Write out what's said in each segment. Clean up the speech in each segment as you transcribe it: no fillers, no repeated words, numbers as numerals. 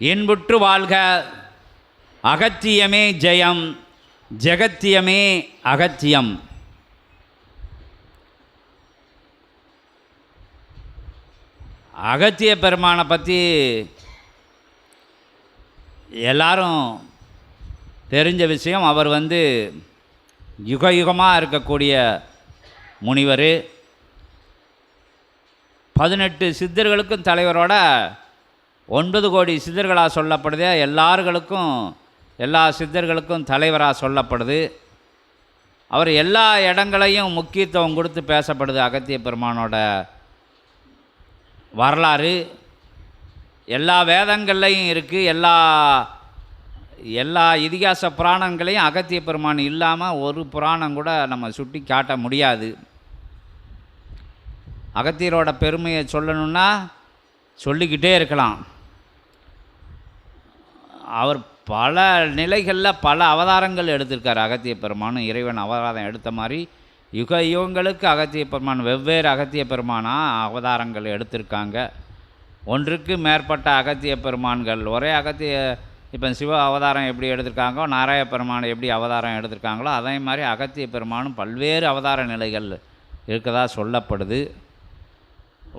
இன்புற்று வாழ்க. அகத்தியமே ஜெயம், ஜெகத்தியமே அகத்தியம். அகத்திய பெருமானை பற்றி எல்லாரும் தெரிஞ்ச விஷயம். அவர் யுக யுகமாக இருக்கக்கூடிய முனிவர். 18 சித்தர்களுக்கும் தலைவரோட 9 கோடி சித்தர்களாக சொல்லப்படுது. எல்லா சித்தர்களுக்கும் தலைவராக சொல்லப்படுது. அவர் எல்லா இடங்களையும் முக்கியத்துவம் கொடுத்து பேசப்படுது. அகத்திய பெருமானோட வரலாறு எல்லா வேதங்கள்லையும் இருக்குது. எல்லா இதிகாச புராணங்களையும் அகத்திய பெருமான் இல்லாமல் ஒரு புராணம் கூட நம்ம சுட்டி காட்ட முடியாது. அகத்தியரோட பெருமையை சொல்லணுன்னா சொல்லிக்கிட்டே இருக்கலாம். அவர் பல நிலைகளில் பல அவதாரங்கள் எடுத்திருக்கார். அகத்திய பெருமான் இறைவன் அவதாரம் எடுத்த மாதிரி யுக யுகங்களுக்கு அகத்திய பெருமான் வெவ்வேறு அகத்திய பெருமானாக அவதாரங்கள் எடுத்திருக்காங்க. ஒன்றுக்கு மேற்பட்ட அகத்திய பெருமான்கள் ஒரே இப்போ சிவ அவதாரம் எப்படி எடுத்திருக்காங்களோ, நாராயண பெருமான் எப்படி அவதாரம் எடுத்திருக்காங்களோ, அதே மாதிரி அகத்திய பெருமானும் பல்வேறு அவதார நிலைகள் இருக்கதா சொல்லப்படுது.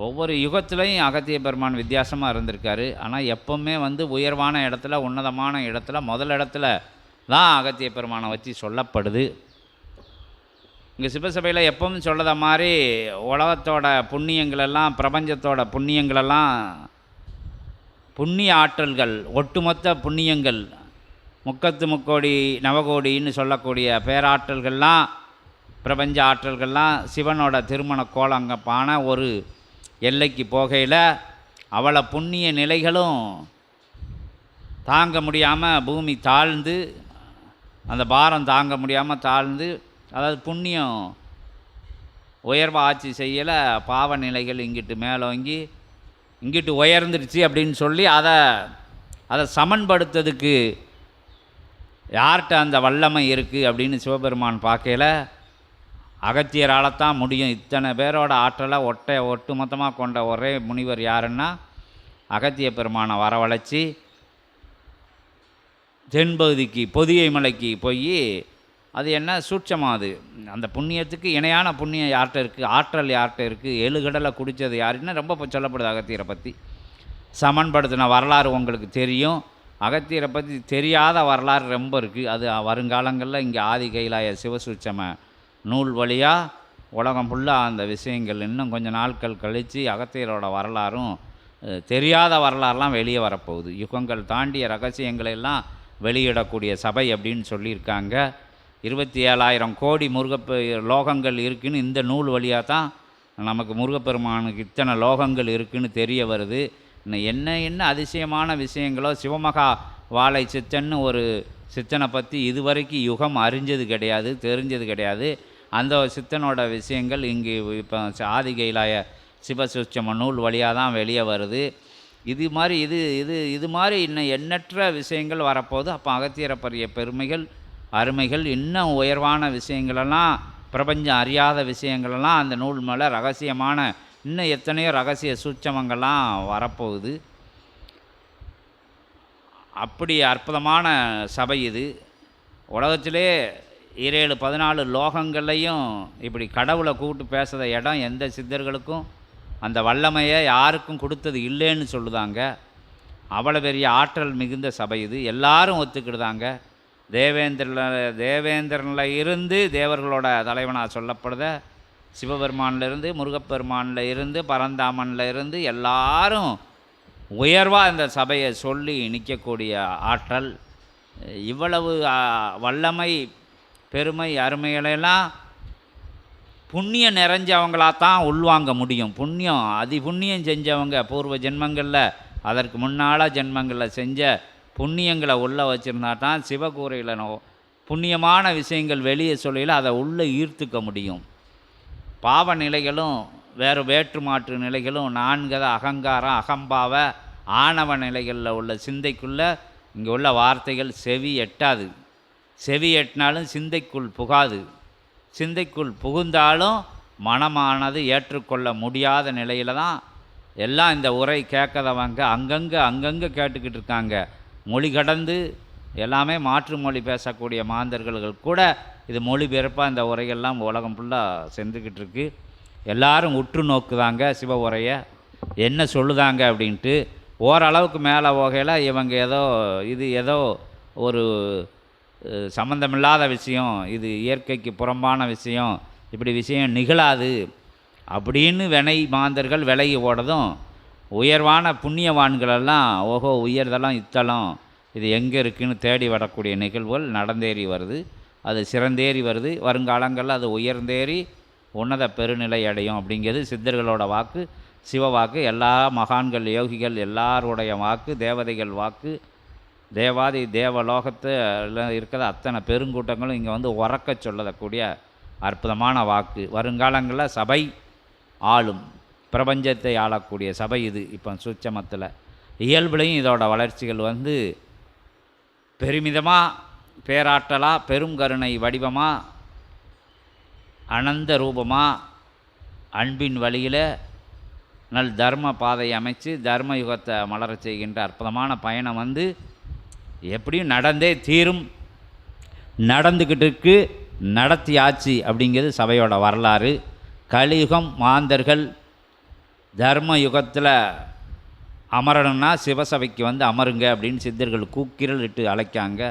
ஒவ்வொரு யுகத்துலேயும் அகத்திய பெருமான் வித்தியாசமாக இருந்திருக்காரு. ஆனால் எப்போவுமே உயர்வான இடத்துல, உன்னதமான இடத்துல, முதல் இடத்துல தான் அகத்திய பெருமானை வச்சு சொல்லப்படுது. இங்கே சிவசபையில் எப்பவும் சொல்லத மாதிரி உலகத்தோட புண்ணியங்களெல்லாம், பிரபஞ்சத்தோட புண்ணியங்களெல்லாம், புண்ணிய ஆற்றல்கள், ஒட்டுமொத்த புண்ணியங்கள், 33 நவகோடின்னு சொல்லக்கூடிய பேராற்றல்கள்லாம், பிரபஞ்ச ஆற்றல்கள்லாம் சிவனோட திருமண கோலங்கப்பான ஒரு எல்லைக்கு போகையில் அவளை புண்ணிய நிலைகளும் தாங்க முடியாமல் பூமி தாழ்ந்து, அந்த பாரம் தாங்க முடியாமல் தாழ்ந்து, அதாவது புண்ணியம் உயர்வு ஆட்சி செய்யலை, பாவ நிலைகள் இங்கிட்டு மேலோங்கி இங்கிட்டு உயர்ந்துருச்சு அப்படின்னு சொல்லி அதை சமன்படுத்துறதுக்கு யார்கிட்ட அந்த வல்லமை இருக்குது அப்படின்னு சிவபெருமான் பார்க்கையில் அகத்தியரால் தான் முடியும். இத்தனை பேரோட ஆற்றலை ஒட்டுமொத்தமாக கொண்ட ஒரே முனிவர் யாருன்னா அகத்திய பெருமானை வரவழைச்சி தென்பகுதிக்கு பொதிகை மலைக்கு போய், அது என்ன சூட்சமாக, அது அந்த புண்ணியத்துக்கு இணையான புண்ணியம் யார்கிட்ட இருக்குது, ஆற்றல் யார்கிட்ட இருக்குது, 7 கடலை குடித்தது யாருன்னு ரொம்ப சொல்லப்படுது. அகத்தியரை பற்றி சமன்படுத்தின வரலாறு உங்களுக்கு தெரியும். அகத்தியரை பற்றி தெரியாத வரலாறு ரொம்ப இருக்குது. அது வருங்காலங்களில் இங்கே ஆதி கைலாய சிவசூட்சம நூல் வழியாக உலகம் ஃபுல்லாக அந்த விஷயங்கள் இன்னும் கொஞ்சம் நாட்கள் கழித்து அகத்தியரோட வரலாறும் தெரியாத வரலாறுலாம் வெளியே வரப்போகுது. யுகங்கள் தாண்டிய ரகசியங்களெல்லாம் வெளியிடக்கூடிய சபை அப்படின்னு சொல்லியிருக்காங்க. 27,000 கோடி லோகங்கள் இருக்குதுன்னு இந்த நூல் வழியாக தான் நமக்கு முருகப்பெருமானுக்கு இத்தனை லோகங்கள் இருக்குதுன்னு தெரிய வருது. என்ன அதிசயமான விஷயங்களோ, சிவமகா வாழை சித்தன்னு ஒரு சித்தனை பற்றி இதுவரைக்கும் யுகம் அறிஞ்சது கிடையாது, தெரிஞ்சது கிடையாது. அந்த சித்தனோட விஷயங்கள் இங்கே இப்போ ஆதி கைலாய சிவசூட்சம நூல் வழியாக தான் வெளியே வருது. இது மாதிரி இன்னும் எண்ணற்ற விஷயங்கள் வரப்போகுது. அப்போ அகத்தியரை பற்றிய பெருமைகள், அருமைகள், இன்னும் உயர்வான விஷயங்களெல்லாம், பிரபஞ்சம் அறியாத விஷயங்களெல்லாம் அந்த நூல் மேலே ரகசியமான இன்னும் எத்தனையோ ரகசிய சூட்சமங்கள்லாம் வரப்போகுது. அப்படி அற்புதமான சபை இது. உலகத்திலே 14 லோகங்கள்லையும் இப்படி கடவுளை கூப்பிட்டு பேசுகிற இடம் எந்த சித்தர்களுக்கும் அந்த வல்லமையை யாருக்கும் கொடுத்தது இல்லைன்னு சொல்லுதாங்க. அவ்வளோ பெரிய ஆற்றல் மிகுந்த சபை இது. எல்லாரும் ஒத்துக்கிடுதாங்க. தேவேந்திரனில் இருந்து தேவர்களோட தலைவனாக சொல்லப்படுத சிவபெருமானிலிருந்து, முருகப்பெருமானில் இருந்து, பரந்தாமனில் இருந்து எல்லாரும் உயர்வாக இந்த சபையை சொல்லி நிற்கக்கூடிய ஆற்றல். இவ்வளவு வல்லமை, பெருமை, அருமைகளெல்லாம் புண்ணியம் நிறைஞ்சவங்களாகத்தான் உள்வாங்க முடியும். புண்ணியம் செஞ்சவங்க பூர்வ ஜென்மங்களில், அதற்கு முன்னால் ஜென்மங்களில் செஞ்ச புண்ணியங்களை உள்ளே வச்சுருந்தா தான் சிவகூரையில் புண்ணியமான விஷயங்கள் வெளியே சொல்லையில் அதை உள்ளே ஈர்த்துக்க முடியும். பாவ நிலைகளும் வேற்று மாற்று நிலைகளும் 4 அகங்காரம், அகம்பாவ, ஆணவ நிலைகளில் உள்ள சிந்தைக்குள்ளே இங்கே உள்ள வார்த்தைகள் செவி எட்டாது. செவி எட்டினாலும் சிந்தைக்குள் புகாது. சிந்தைக்குள் புகுந்தாலும் மனமானது ஏற்றுக்கொள்ள முடியாத நிலையில் தான் எல்லாம் இந்த உரை கேட்காதவங்க அங்கங்கே கேட்டுக்கிட்டு இருக்காங்க. மொழி கடந்து எல்லாமே மாற்று மொழி பேசக்கூடிய மாந்தர்கள் கூட இது மொழிபெயர்ப்பாக இந்த உரைகள்லாம் உலகம் ஃபுல்லாக சென்றுக்கிட்டு இருக்கு. எல்லாரும் உற்று நோக்குதாங்க சிவ உரையை என்ன சொல்லுதாங்க அப்படின்ட்டு. ஓரளவுக்கு மேலே போகையில் இவங்க ஏதோ ஒரு சம்மந்தமில்லாத விஷயம், இது இயற்கைக்கு புறம்பான விஷயம், இப்படி விஷயம் நிகழாது அப்படின்னு மாந்தர்கள் விலகி ஓடதும் உயர்வான புண்ணியவான்களெல்லாம் ஓஹோ உயர்தலம் இத்தலம் இது எங்கே இருக்குதுன்னு தேடி வரக்கூடிய நிகழ்வுகள் நடந்தேறி வருது. அது சிறந்தேறி வருது. வருங்காலங்களில் அது உயர்ந்தேறி உன்னத பெருநிலை அடையும் அப்படிங்கிறது சித்தர்களோட வாக்கு, சிவ வாக்கு. எல்லா மகான்கள் யோகிகள் எல்லாருடைய வாக்கு, தேவதைகள் வாக்கு, தேவாதி தேவலோகத்தில் இருக்கிற அத்தனை பெருங்கூட்டங்களும் இங்கே வந்து உறக்க சொல்லக்கூடிய அற்புதமான வாக்கு. வருங்காலங்களில் சபை ஆளும், பிரபஞ்சத்தை ஆளக்கூடிய சபை இது. இப்போ சூட்சமத்தில் இயல்புலையும் இதோட வளர்ச்சிகள் வந்து பெருமிதமாக, பேராற்றலாக, பெரும் கருணை வடிவமாக, அனந்த ரூபமாக, அன்பின் வழியில் தர்ம பாதை அமைச்சு தர்ம யுகத்தை மலரச் செய்கின்ற அற்புதமான பயணம் வந்து எப்படியும் நடந்தே தீரும், நடந்துக்கிட்டு இருக்கு, நடத்தியாச்சு அப்படிங்கிறது சபையோட வரலாறு. கலியுகம் மாந்தர்கள் தர்ம யுகத்தில் அமரணும்னா சிவசபைக்கு வந்து அமருங்க அப்படின்னு சித்தர்கள் கூக்கிரல் இட்டு அழைக்காங்க.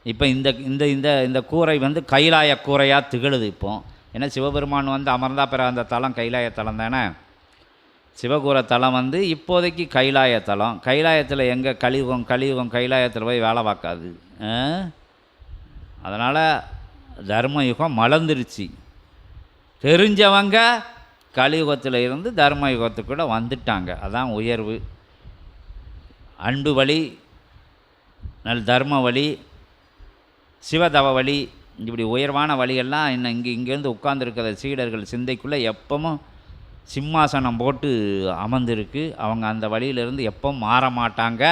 இப்போ இந்த இந்த இந்த இந்த கூரை வந்து கைலாய கூரையாக திகழுது. இப்போ ஏன்னா சிவபெருமான் வந்து அமர்ந்தா பிற அந்த தலம் கைலாய தலம் தானே. சிவகூர தலம் வந்து இப்போதைக்கு கைலாய தலம். கைலாயத்தில் எங்கே கலியுகம் கைலாயத்தில் போய் வேலை பார்க்காது. அதனால் தர்மயுகம் மலர்ந்துருச்சு. தெரிஞ்சவங்க கலியுகத்தில் இருந்து தர்மயுகத்துக்கூட வந்துட்டாங்க. அதான் உயர்வு. அன்பு வழி, தர்ம வழி, சிவதவ வழி, இப்படி உயர்வான வழியெல்லாம் இன்னும் இங்கேருந்து உட்கார்ந்துருக்கிற சீடர்கள் சிந்தைக்குள்ளே எப்பவும் சிம்மாசனம் போட்டு அமர்ந்திருக்கு. அவங்க அந்த வழியிலிருந்து எப்பவும் மாற மாட்டாங்க.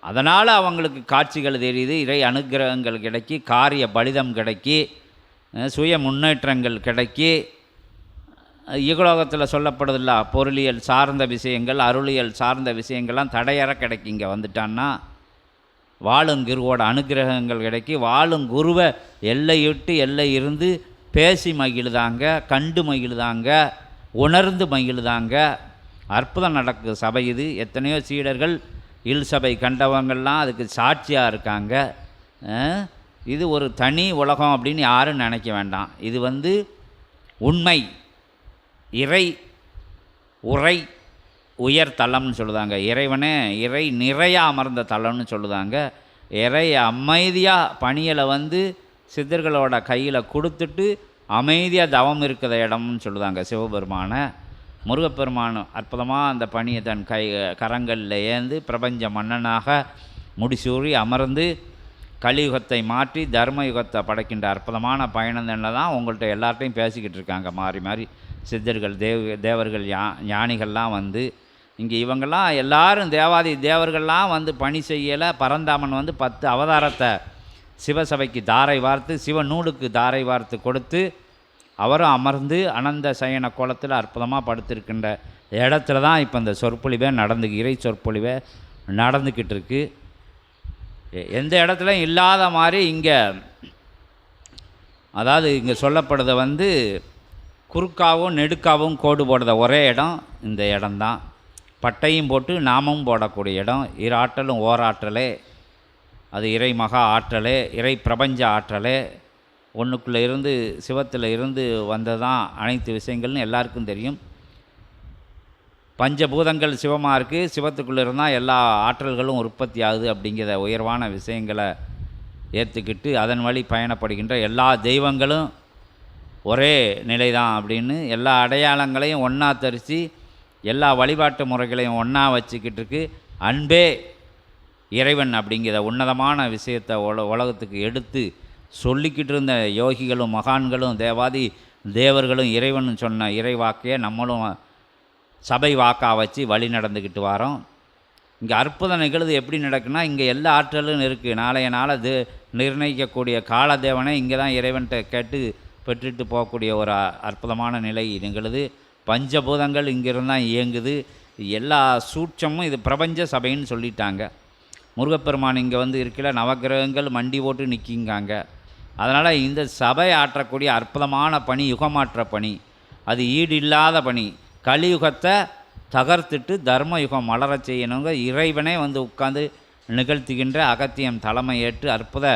அதனால் அவங்களுக்கு காட்சிகள் தெரியுது, இறை அனுகிரகங்கள் கிடைக்கி, காரிய பலிதம் கிடைக்கி, சுய முன்னேற்றங்கள் கிடைக்கி, யுகலோகத்தில் சொல்லப்படுதில்ல பொருளியல் சார்ந்த விஷயங்கள், அருளியல் சார்ந்த விஷயங்கள்லாம் தடையற கிடைக்கும். இங்கே வந்துட்டான்னா வாழும் குருவோட அனுகிரகங்கள் கிடைக்கி, வாழும் குருவை எல்லையிட்டு எல்லை இருந்து பேசி மகிழுதாங்க, கண்டு மகிழுதாங்க, உணர்ந்து மகிழுதாங்க. அற்புதம் நடக்குது சபை இது. எத்தனையோ சீடர்கள் இல் சபை கண்டவங்கள்லாம் அதுக்கு சாட்சியாக இருக்காங்க. இது ஒரு தனி உலகம் அப்படின்னு யாரும் நினைக்க வேண்டாம். இது வந்து உண்மை, இறை உரை உயர் தலம்னு சொல்லுதாங்க. இறைவனே இறை நிறைய அமர்ந்த தலம்னு சொல்லுதாங்க. இறை அமைதியாக பணியலை வந்து சித்தர்களோட கையில் கொடுத்துட்டு அமைதியாக தவம் இருக்கிற இடம்னு சொல்லுதாங்க சிவபெருமான. முருகப்பெருமான் அற்புதமாக அந்த பணியை தன் கரங்களில் ஏந்து பிரபஞ்ச மன்னனாக முடிசூறி அமர்ந்து கலியுகத்தை மாற்றி தர்மயுகத்தை படைக்கின்ற அற்புதமான பயணம் தான் உங்கள்கிட்ட எல்லார்ட்டையும் பேசிக்கிட்டு இருக்காங்க. மாறி மாறி சித்தர்கள், தேவர்கள், ஞானிகள்லாம் வந்து இங்கே இவங்கெல்லாம் எல்லாரும் தேவாதி தேவர்கள்லாம் வந்து பணி செய்யலை. பரந்தாமன் வந்து 10 அவதாரத்தை சிவசபைக்கு தாரை வார்த்து, சிவநூலுக்கு தாரை வார்த்து கொடுத்து, அவரும் அமர்ந்து அனந்த சயன கோலத்தில் அற்புதமாக படுத்திருக்கின்ற இடத்துல தான் இப்போ இந்த சொற்பொழிவே இறை சொற்பொழிவே நடந்துக்கிட்டு இருக்கு. எந்த இடத்துலையும் இல்லாத மாதிரி இங்கே, அதாவது இங்கே சொல்லப்படுறத வந்து குறுக்காகவும் நெடுக்காகவும் கோடு போடுற ஒரே இடம் இந்த இடம்தான். பட்டையும் போட்டு நாமமும் போடக்கூடிய இடம். இரு ஆற்றலும் ஓராற்றலே, அது இறை மகா ஆற்றலே, இறை பிரபஞ்ச ஆற்றலே. ஒன்றுக்குள்ளே இருந்து சிவத்தில் இருந்து வந்ததான் அனைத்து விஷயங்கள்னு எல்லாருக்கும் தெரியும். பஞ்சபூதங்கள் சிவமாக இருக்குது, சிவத்துக்குள்ளே இருந்தால் எல்லா ஆற்றல்களும் உற்பத்தி ஆகுது அப்படிங்கிற உயர்வான விஷயங்களை ஏற்றுக்கிட்டு அதன் வழி பயணப்படுகின்ற எல்லா தெய்வங்களும் ஒரே நிலை தான் அப்படின்னு எல்லா அடையாளங்களையும் ஒன்றா தரித்து எல்லா வழிபாட்டு முறைகளையும் ஒன்றா வச்சுக்கிட்டு இருக்கு. அன்பே இறைவன் அப்படிங்கிற உன்னதமான விஷயத்தை உலகத்துக்கு எடுத்து சொல்லிக்கிட்டு இருந்த யோகிகளும் மகான்களும் தேவாதி தேவர்களும் இறைவன் சொன்ன இறை வாக்கையை நம்மளும் சபை வாக்காக வச்சு வழி நடந்துக்கிட்டு வரோம். இங்கே அற்புதம் நிகழ்வு எப்படி நடக்குன்னா, இங்கே எல்லா ஆற்றலும் இருக்குது. நாளைய நாளை நிர்ணயிக்கக்கூடிய காலதேவனை இங்கே தான் இறைவன்கிட்ட கேட்டு பெற்றுட்டு போகக்கூடிய ஒரு அற்புதமான நிலை நிகழுது. பஞ்சபூதங்கள் இங்கிருந்தான் இயங்குது. எல்லா சூட்சமும் இது பிரபஞ்ச சபைன்னு சொல்லிட்டாங்க. முருகப்பெருமான் இங்கே வந்து இருக்கிற நவக்கிரகங்கள் மண்டி போட்டு நிற்கிங்காங்க. அதனால் இந்த சபை ஆற்றக்கூடிய அற்புதமான பணி யுகமாற்ற பணி, அது ஈடு இல்லாத பணி. கலியுகத்தை தகர்த்துட்டு தர்மயுகம் மலரச் செய்யணுங்க. இறைவனே வந்து உட்கார்ந்து நிகழ்த்துகின்ற அகத்தியம் தலைமை ஏற்று அற்புத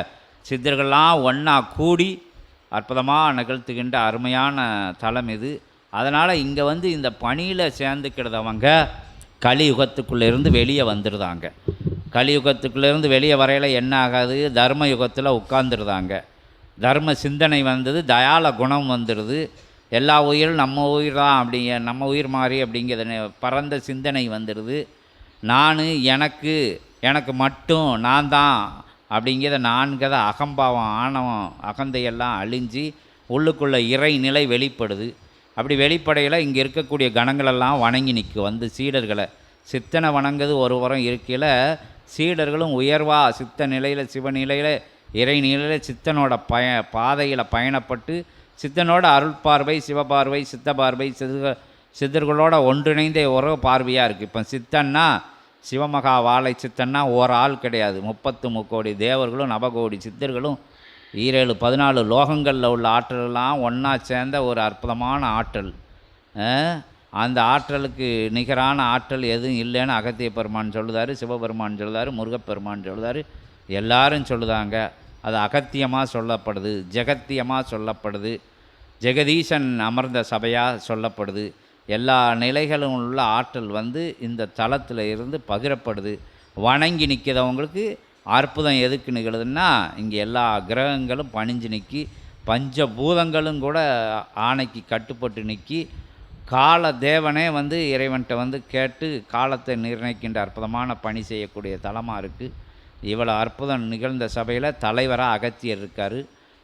சித்தர்கள்லாம் ஒன்றா கூடி அற்புதமாக நிகழ்த்துகின்ற அருமையான தலம் இது. அதனால் இங்கே வந்து இந்த பணியில் சேர்ந்துக்கிட்டவங்க கலியுகத்துக்குள்ளேருந்து வெளியே வந்துடுதாங்க. கலியுகத்துக்குள்ளேருந்து வெளியே வரையில் என்ன ஆகாது, தர்ம யுகத்தில் உட்கார்ந்துருதாங்க. தர்ம சிந்தனை வந்தது, தயால குணம் வந்துடுது. எல்லா உயிரும் நம்ம உயிர் தான், அப்படிங்க நம்ம உயிர் மாதிரி அப்படிங்கிறத பரந்த சிந்தனை வந்துடுது. நான் எனக்கு மட்டும் நான் தான் அப்படிங்கிறத நான்கதை அகம்பாவம் ஆணவம் அகந்தையெல்லாம் அழிஞ்சு உள்ளுக்குள்ளே இறை நிலை வெளிப்படுது. அப்படி வெளிப்படையில் இங்கே இருக்கக்கூடிய கணங்களெல்லாம் வணங்கி நிற்கும். வந்து சீடர்களை சித்தனை வணங்குது ஒரு உரம் இருக்கையில் சீடர்களும் உயர்வாக சித்த நிலையில் சிவநிலையில் இறை நிலையில் சித்தனோட பாதையில் பயணப்பட்டு சித்தனோட அருள் பார்வை சிவபார்வை சித்த பார்வை சித்தர்களோட ஒன்றிணைந்த ஒரு பார்வையாக இருக்குது. இப்போ சித்தன்னா சிவமகா வாழை சித்தன்னா ஒரு ஆள் கிடையாது, 33 கோடி தேவர்களும் நவகோடி சித்தர்களும் 14 லோகங்களில் உள்ள ஆற்றலெல்லாம் ஒன்றா சேர்ந்த ஒரு அற்புதமான ஆற்றல். அந்த ஆற்றலுக்கு நிகரான ஆற்றல் எதுவும் இல்லைன்னு அகத்திய பெருமான் சொல்லுதார், சிவபெருமான் சொல்லுதார், முருகப்பெருமான் சொல்லுதார், எல்லாரும் சொல்லுதாங்க. அது அகத்தியமாக சொல்லப்படுது, ஜெகத்தியமாக சொல்லப்படுது, ஜெகதீசன் அமர்ந்த சபையாக சொல்லப்படுது. எல்லா நிலைகளும் உள்ள ஆற்றல் வந்து இந்த தளத்தில் இருந்து பகிரப்படுது. வணங்கி நிற்கிறவங்களுக்கு அற்புதம் எதுக்கு நிகழுதுன்னா, இங்கே எல்லா கிரகங்களும் பணிஞ்சு நிற்கி பஞ்சபூதங்களும் கூட ஆணைக்கு கட்டுப்பட்டு நிற்கி கால தேவனே வந்து இறைவன்கிட்ட வந்து கேட்டு காலத்தை நிர்ணயிக்கின்ற அற்புதமான பணி செய்யக்கூடிய தலமாக இருக்குது. இவ்வளோ அற்புதம் நிகழ்ந்த சபையில் தலைவராக அகத்தியர் இருக்கார்,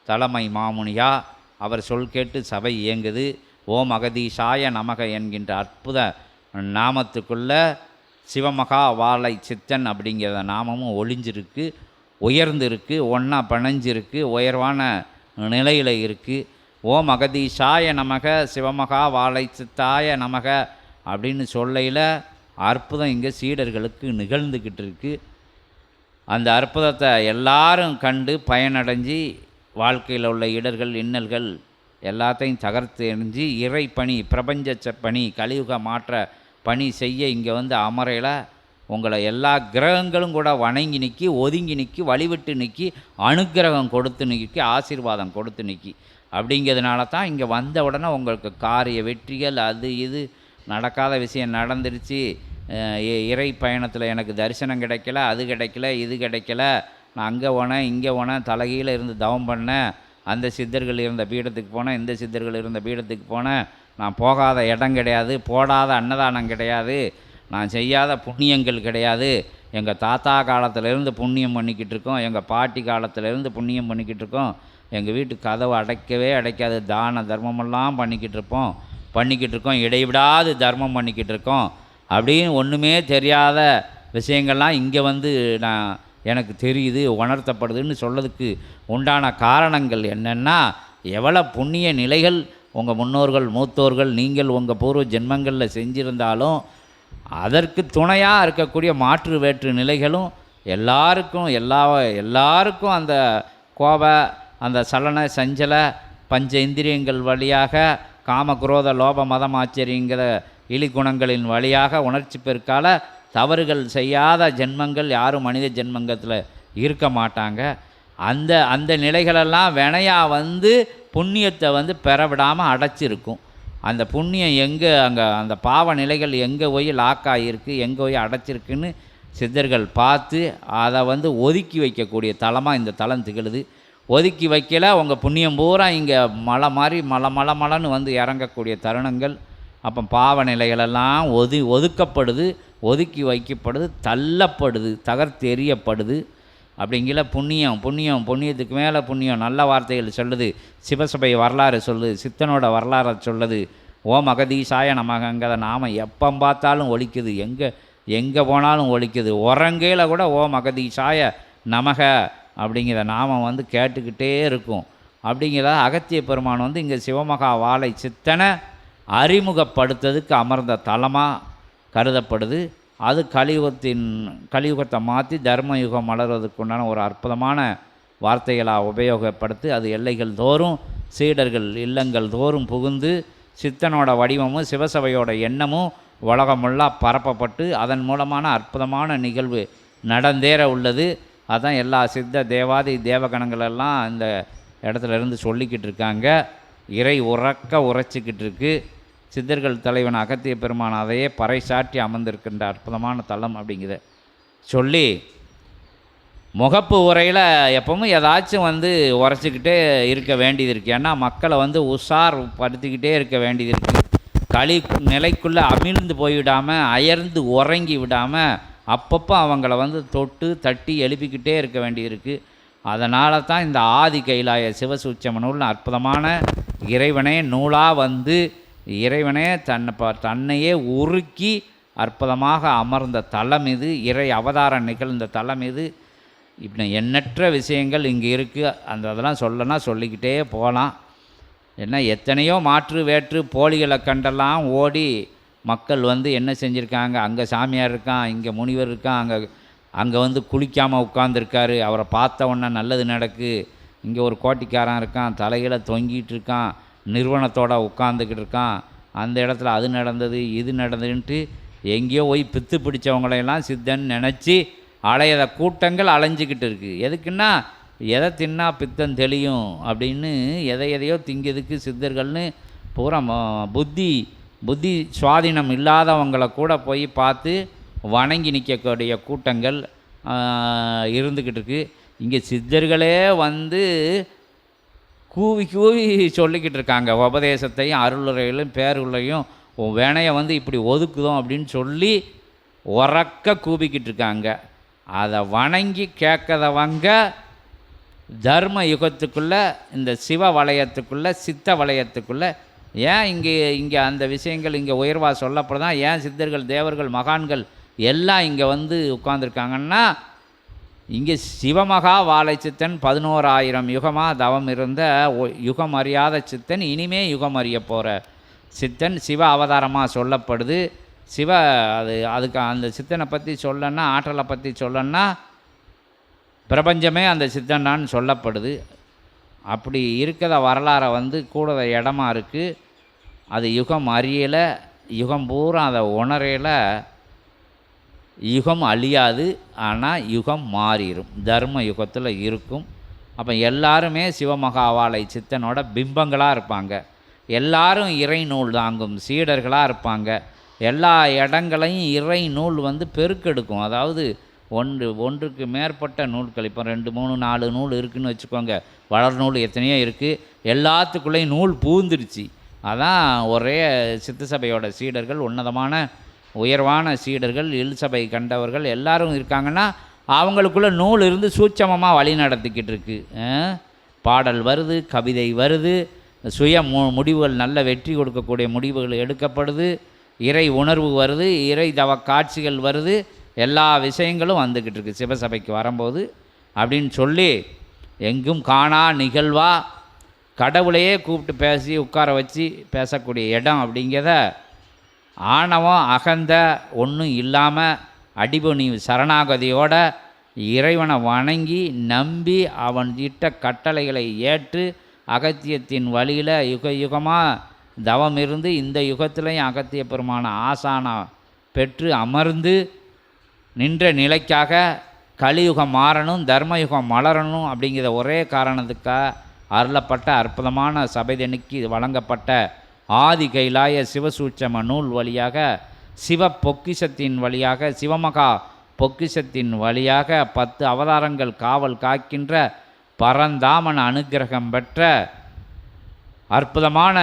தலைமை மாமுனியாக. அவர் சொல் கேட்டு சபை இயங்குது. ஓம் அகதீஷாய நமக என்கின்ற அற்புத நாமத்துக்குள்ள சிவமகா வாழை சித்தன் அப்படிங்கிற நாமமும் ஒளிஞ்சிருக்கு, உயர்ந்திருக்கு, ஒன்றா பிணைஞ்சிருக்கு, உயர்வான நிலையில் இருக்குது. ஓம் அகதீஷாய நமக சிவமகா வாழை சித்தாய நமக அப்படின்னு சொல்லையில் அற்புதம் இங்கே சீடர்களுக்கு நிகழ்ந்துக்கிட்டு இருக்குது. அந்த அற்புதத்தை எல்லாரும் கண்டு பயனடைஞ்சு வாழ்க்கையில் உள்ள இடர்கள் இன்னல்கள் எல்லாத்தையும் தகர்த்து எறிஞ்சு இறை பணி பிரபஞ்ச பணி கலியுக மாற்ற பணி செய்ய இங்கே வந்து அமரையில் உங்களை எல்லா கிரகங்களும் கூட வணங்கி நிற்கி ஒதுங்கி நிற்கி வழிவிட்டு நிற்கி அனுக்கிரகம் கொடுத்து நிற்கி ஆசீர்வாதம் கொடுத்து நிற்கி. அப்படிங்கிறதுனால தான் இங்கே வந்த உடனே உங்களுக்கு காரிய வெற்றிகள் அது இது நடக்காத விஷயம் நடந்துருச்சு, இறை பயணத்தில் எனக்கு தரிசனம் கிடைக்கல, அது கிடைக்கல, இது கிடைக்கல, நான் அங்கே போனேன் இங்கே போனேன் தலைகீழ இருந்து தவம் பண்ணேன், அந்த சித்தர்கள் இருந்த பீடத்துக்கு போனேன் இந்த சித்தர்கள் இருந்த பீடத்துக்கு போனேன், நான் போகாத இடம் கிடையாது, போடாத அன்னதானம் கிடையாது, நான் செய்யாத புண்ணியங்கள் கிடையாது, எங்கள் தாத்தா காலத்திலேருந்து புண்ணியம் பண்ணிக்கிட்டு இருக்கோம், எங்கள் பாட்டி காலத்திலேருந்து புண்ணியம் பண்ணிக்கிட்டு இருக்கோம், எங்கள் வீட்டு கதவு அடைக்கவே அடைக்காது, தான தர்மமெல்லாம் பண்ணிக்கிட்டு இருக்கோம், இடைவிடாது தர்மம் பண்ணிக்கிட்டு இருக்கோம் அப்படின்னு ஒன்றுமே தெரியாத விஷயங்கள்லாம் இங்கே வந்து எனக்கு தெரியுது உணர்த்தப்படுதுன்னு சொல்லதுக்கு உண்டான காரணங்கள் என்னென்னா, எவ்வளோ புண்ணிய நிலைகள் உங்கள் முன்னோர்கள் மூத்தோர்கள் நீங்கள் உங்கள் பூர்வ ஜென்மங்களில் செஞ்சிருந்தாலும் அதற்கு துணையாக இருக்கக்கூடிய மாற்று வேற்று நிலைகளும் எல்லாருக்கும் அந்த கோப அந்த சலன சஞ்சல பஞ்ச இந்திரியங்கள் வழியாக காம குரோத லோப மதம் ஆச்சரியங்கிற இழிகுணங்களின் வழியாக உணர்ச்சி பெருக்கால தவறுகள் செய்யாத ஜென்மங்கள் யாரும் மனித ஜென்மங்கத்தில் இருக்க மாட்டாங்க. அந்த நிலைகளெல்லாம் வினையாக வந்து புண்ணியத்தை வந்து பெற விடாமல் அடைச்சிருக்கும். அந்த புண்ணியம் எங்கே அங்கே அந்த பாவ நிலைகள் எங்கே போய் லாக்காகிருக்கு எங்கே போய் அடைச்சிருக்குன்னு சித்தர்கள் பார்த்து அதை வந்து ஒதுக்கி வைக்கக்கூடிய தலமாக இந்த தலம் திகழுது. ஒதுக்கி வைக்கல உங்கள் புண்ணியம் பூரா இங்கே மலை மாதிரி மலைன்னு வந்து இறங்கக்கூடிய தருணங்கள். அப்போ பாவ நிலைகளெல்லாம் ஒதுக்கப்படுது, ஒதுக்கி வைக்கப்படுது, தள்ளப்படுது, தகர்த்தெறியப்படுது. அப்படிங்கிற புண்ணியத்துக்கு மேலே புண்ணியம் நல்ல வார்த்தைகள் சொல்லுது, சிவசபை வரலாறு சொல்லுது, சித்தனோட வரலாறை சொல்லுது. ஓம் அகதீஷாய நமகங்கிற நாமம் எப்போ பார்த்தாலும் ஒலிக்குது, எங்கே போனாலும் ஒலிக்குது. உறங்கையில் கூட ஓம் அகதீஷாய நமக அப்படிங்கிற நாமம் வந்து கேட்டுக்கிட்டே இருக்கும். அப்படிங்கிற அகத்திய பெருமான் வந்து இங்கே சிவமகா வாழை சித்தனை அறிமுகப்படுத்துறதுக்கு அமர்ந்த தலமாக கருதப்படுது. அது கலியுகத்தை மாற்றி தர்மயுகம் மலர்வதற்குண்டான ஒரு அற்புதமான வார்த்தைகளாக உபயோகப்படுத்தி அது எல்லைகள் தோறும் சீடர்கள் இல்லங்கள் தோறும் புகுந்து சித்தனோட வடிவமும் சிவசபையோட எண்ணமும் உலகமெல்லாம் பரப்பப்பட்டு அதன் மூலமான அற்புதமான நிகழ்வு நடந்தேற உள்ளது. அதான் எல்லா சித்த தேவாதி தேவகணங்களெல்லாம் இந்த இடத்துல இருந்து சொல்லிக்கிட்டு இருக்காங்க. இறை உரைச்சிக்கிட்டு இருக்கு. சித்தர்கள் தலைவன் அகத்திய பெருமான் அதையே பறைசாற்றி அமர்ந்திருக்கின்ற அற்புதமான தலம் அப்படிங்கிறத சொல்லி முகப்பு உரையில் எப்பவும் ஏதாச்சும் உரைச்சிக்கிட்டே இருக்க வேண்டியது இருக்குது. ஏன்னா மக்களை உஷார் படுத்திக்கிட்டே இருக்க வேண்டியது இருக்குது. களி நிலைக்குள்ளே அமிழ்ந்து போய்விடாமல் அயர்ந்து உறங்கி விடாமல் அப்பப்போ அவங்கள தொட்டு தட்டி எழுப்பிக்கிட்டே இருக்க வேண்டியது இருக்குது. அதனால தான் இந்த ஆதி கைலாய சிவசூட்சம நூல் அற்புதமான இறைவனே நூலாக இறைவனே தன்னையே உருக்கி அற்புதமாக அமர்ந்த தலம் இது. இறை அவதாரம் நிகழ்ந்த தலம் இது. இப்படி எண்ணற்ற விஷயங்கள் இங்கே இருக்குது. அதெல்லாம் சொல்லிக்கிட்டே போகலாம். ஏன்னா எத்தனையோ மாற்று வேற்று போலிகளை கண்டெல்லாம் ஓடி மக்கள் என்ன செஞ்சுருக்காங்க, அங்கே சாமியார் இருக்கான், இங்கே முனிவர் இருக்கான், அங்கே குளிக்காமல் உட்காந்துருக்காரு, அவரை பார்த்த உடனே நல்லது நடக்கு, இங்கே ஒரு கோட்டிக்காரன் இருக்கான், தலையில் தொங்கிட்டு இருக்கான், நிறுவனத்தோடு உட்காந்துக்கிட்டு இருக்கான், அந்த இடத்துல அது நடந்தது இது நடந்ததுன்ட்டு எங்கேயோ போய் பித்து பிடிச்சவங்களையெல்லாம் சித்தன் நினச்சி அலையத கூட்டங்கள் அலைஞ்சிக்கிட்டு இருக்குது. எதுக்குன்னா எதை தின்னா பித்தம் தெளியும் அப்படின்னு எதையோ திங்கிறதுக்கு சித்தர்கள்னு பூரா புத்தி சுவாதீனம் இல்லாதவங்களை கூட போய் பார்த்து வணங்கி நிற்கக்கூடிய கூட்டங்கள் இருந்துக்கிட்டு இருக்குது. இங்கே சித்தர்களே கூவி சொல்லிக்கிட்டு இருக்காங்க உபதேசத்தையும் அருளுரையிலும் பேருளையும் வேணையை இப்படி ஒதுக்குதோம் அப்படின்னு சொல்லி உறக்க கூவிக்கிட்டு இருக்காங்க. அதை வணங்கி கேட்கறவங்க தர்ம யுகத்துக்குள்ளே இந்த சிவ வளையத்துக்குள்ளே சித்த வளையத்துக்குள்ளே ஏன் இங்கே அந்த விஷயங்கள் இங்கே உயர்வாக சொல்லப்படுதான், ஏன் சித்தர்கள் தேவர்கள் மகான்கள் எல்லாம் இங்கே உட்கார்ந்துருக்காங்கன்னா, இங்கே சிவமகா வாழை சித்தன் 11,000 யுகமாக தவம் இருந்த யுகம் அறியாத சித்தன் இனிமே யுகம் அறிய போகிற சித்தன் சிவ அவதாரமாக சொல்லப்படுது. அதுக்கு அந்த சித்தனை பற்றி சொல்லன்னா, ஆற்றலை பற்றி சொல்லன்னா பிரபஞ்சமே அந்த சித்தனான்னு சொல்லப்படுது. அப்படி இருக்கிற வரலாறை கூட இடமா இருக்குது. அது யுகம் அறியலை, யுகம் பூரா அதை உணரையில். யுகம் அழியாது, ஆனால் யுகம் மாறிடும், தர்ம யுகத்தில் இருக்கும். அப்போ எல்லாருமே சிவமகாவாளை சித்தனோட பிம்பங்களாக இருப்பாங்க. எல்லாரும் இறை நூல் தாங்கும் சீடர்களாக இருப்பாங்க. எல்லா இடங்களையும் இறை நூல் பெருக்கெடுக்கும். அதாவது ஒன்றுக்கு மேற்பட்ட நூல்கள், இப்போ 2, 3, 4 நூல் இருக்குதுன்னு வச்சுக்கோங்க. வளர் நூல் எத்தனையோ இருக்குது, எல்லாத்துக்குள்ளேயும் நூல் பூந்துருச்சு. அதான் ஒரே சித்த சபையோட சீடர்கள், உன்னதமான உயர்வான சீடர்கள், சபை கண்டவர்கள் எல்லாரும் இருக்காங்கன்னா அவங்களுக்குள்ள நூல் இருந்து சூட்சமமாக வழி நடத்திக்கிட்டு இருக்கு. பாடல் வருது, கவிதை வருது, சுய முடிவுகள், நல்ல வெற்றி கொடுக்கக்கூடிய முடிவுகள் எடுக்கப்படுது, இறை உணர்வு வருது, இறை தவ காட்சிகள் வருது, எல்லா விஷயங்களும் வந்துக்கிட்டு இருக்குது சிவசபைக்கு வரும்போது அப்படின்னு சொல்லி, எங்கும் காணா நிகழ்வா கடவுளையே கூப்பிட்டு பேசி உட்கார வச்சு பேசக்கூடிய இடம் அப்படிங்கிறத ஆணவம் அகந்த ஒன்றும் இல்லாமல் அடிபணி சரணாகதியோட இறைவனை வணங்கி நம்பி அவன் இட்ட கட்டளைகளை ஏற்று அகத்தியத்தின் வழியில் யுகமாக தவம் இருந்து இந்த யுகத்திலையும் அகத்திய பெருமான ஆசானா பெற்று அமர்ந்து நின்ற நிலைக்காக கலியுகம் மாறணும், தர்மயுகம் மலரணும் அப்படிங்கிற ஒரே காரணத்துக்காக அருளப்பட்ட அற்புதமான சபைதனுக்கு வழங்கப்பட்ட ஆதி கைலாய சிவசூட்சம நூல் வழியாக, சிவ பொக்கிஷத்தின் வழியாக, சிவமகா பொக்கிஷத்தின் வழியாக 10 அவதாரங்கள் காவல் காக்கின்ற பரந்தாமன் அனுக்கிரகம் பெற்ற அற்புதமான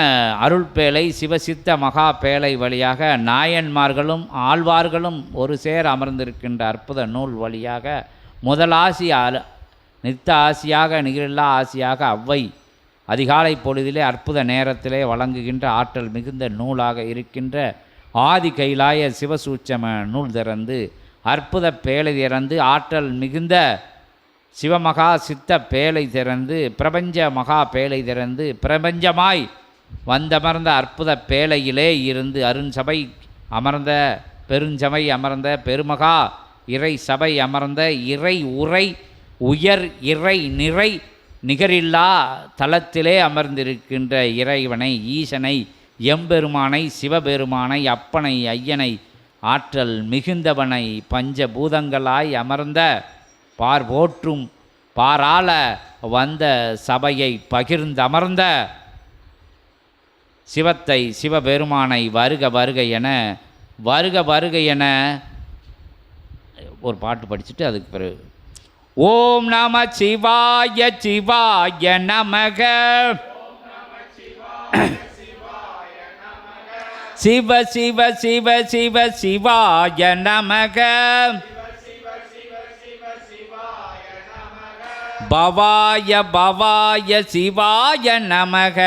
அருள் பேழை சிவசித்த மகா பேழை வழியாக நாயன்மார்களும் ஆழ்வார்களும் ஒரு சேர் அமர்ந்திருக்கின்ற அற்புத நூல் வழியாக முதலாசி நித்த ஆசியாக நிகரில்லா ஆசியாக அவ்வை அதிகாலை பொழுதிலே அற்புத நேரத்திலே வழங்குகின்ற ஆற்றல் மிகுந்த நூலாக இருக்கின்ற ஆதி கைலாய சிவசூட்சம நூல் திறந்து அற்புத பேழை திறந்து ஆற்றல் மிகுந்த சிவமகா சித்த பேழை திறந்து பிரபஞ்ச மகா பேழை திறந்து பிரபஞ்சமாய் வந்தமர்ந்த அற்புத பேழையிலே இருந்து அருண்சபை அமர்ந்த பெருஞ்சபை அமர்ந்த பெருமகா இறை சபை அமர்ந்த இறை உரை உயர் இறை நிறை நிகரில்லா தலத்திலே அமர்ந்திருக்கின்ற இறைவனை, ஈசனை, எம்பெருமானை, சிவபெருமானை, அப்பனை, ஐயனை, ஆற்றல் மிகுந்தவனை, பஞ்சபூதங்களாய் அமர்ந்த பார்போற்றும் பாராள வந்த சபையை பகிர்ந்தமர்ந்த சிவத்தை, சிவபெருமானை வருக வருக என வருக வருக என ஒரு பாட்டு படிச்சுட்டு அதுக்கு பிறகு ஓம் நம சிவாய சிவாய நமக சிவ சிவ சிவ சிவ சிவாய நமக பவாய பவாய சிவாய நமக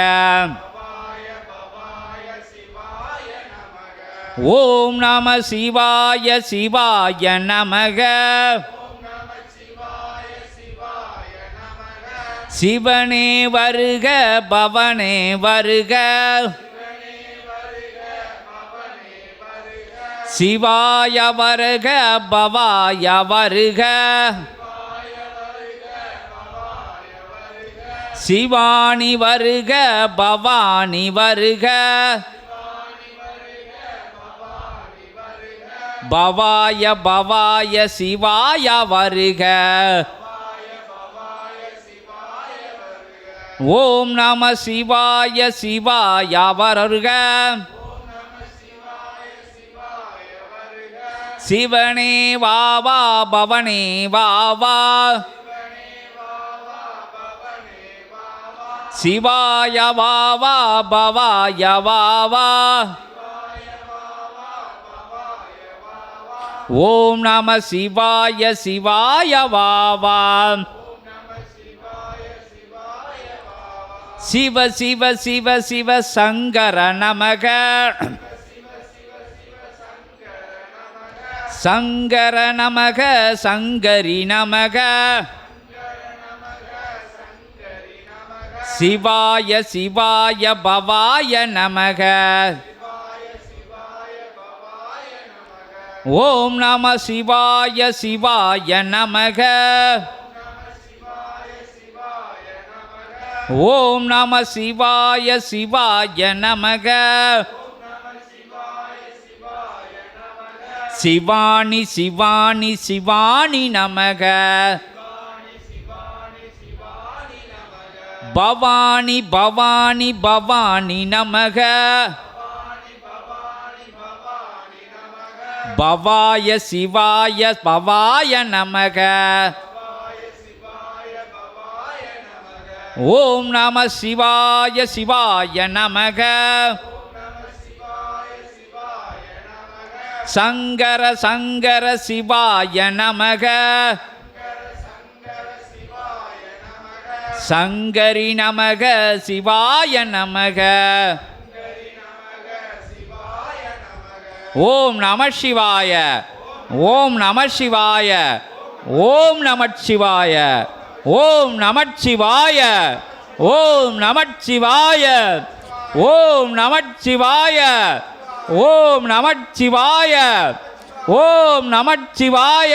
ஓம் நம சிவாய சிவாய நமக சிவனே வருக பவனே வருக சிவாய வருக பவாய வருக சிவானி வருக பவானி வருக பவாய பவாய சிவாய வருக ஓம் நம சிவாய சிவாய வருக சிவனே வாவா பவனே வாவா சிவாய வாவா பவாய வாவா ஓம் நம சிவாய சிவாய வாவா சிவ சிவ சிவ சிவ சங்கர நமக சங்கர நமக சங்கரி நமக சிவாய சிவாய பவாய நமக ஓம் நம சிவாய சிவாய நமக ஓம் நம சிவாய சிவாய நமக சிவானி சிவானி சிவானி நமக பவானி பவானி பவானி நமக பவாய சிவாய பவாய நமக ஓம் நம சிவாய சிவாய நமக சங்கர சங்கர சிவாய நமக சங்கரி நமக சிவாய நமக ஓம் நம சிவாய ஓம் நம சிவாய ஓம் நம சிவாய ஓம் நம சிவாய ஓம் நம சிவாய ஓம் நம சிவாய ஓம் நம சிவாய ஓம் நம சிவாய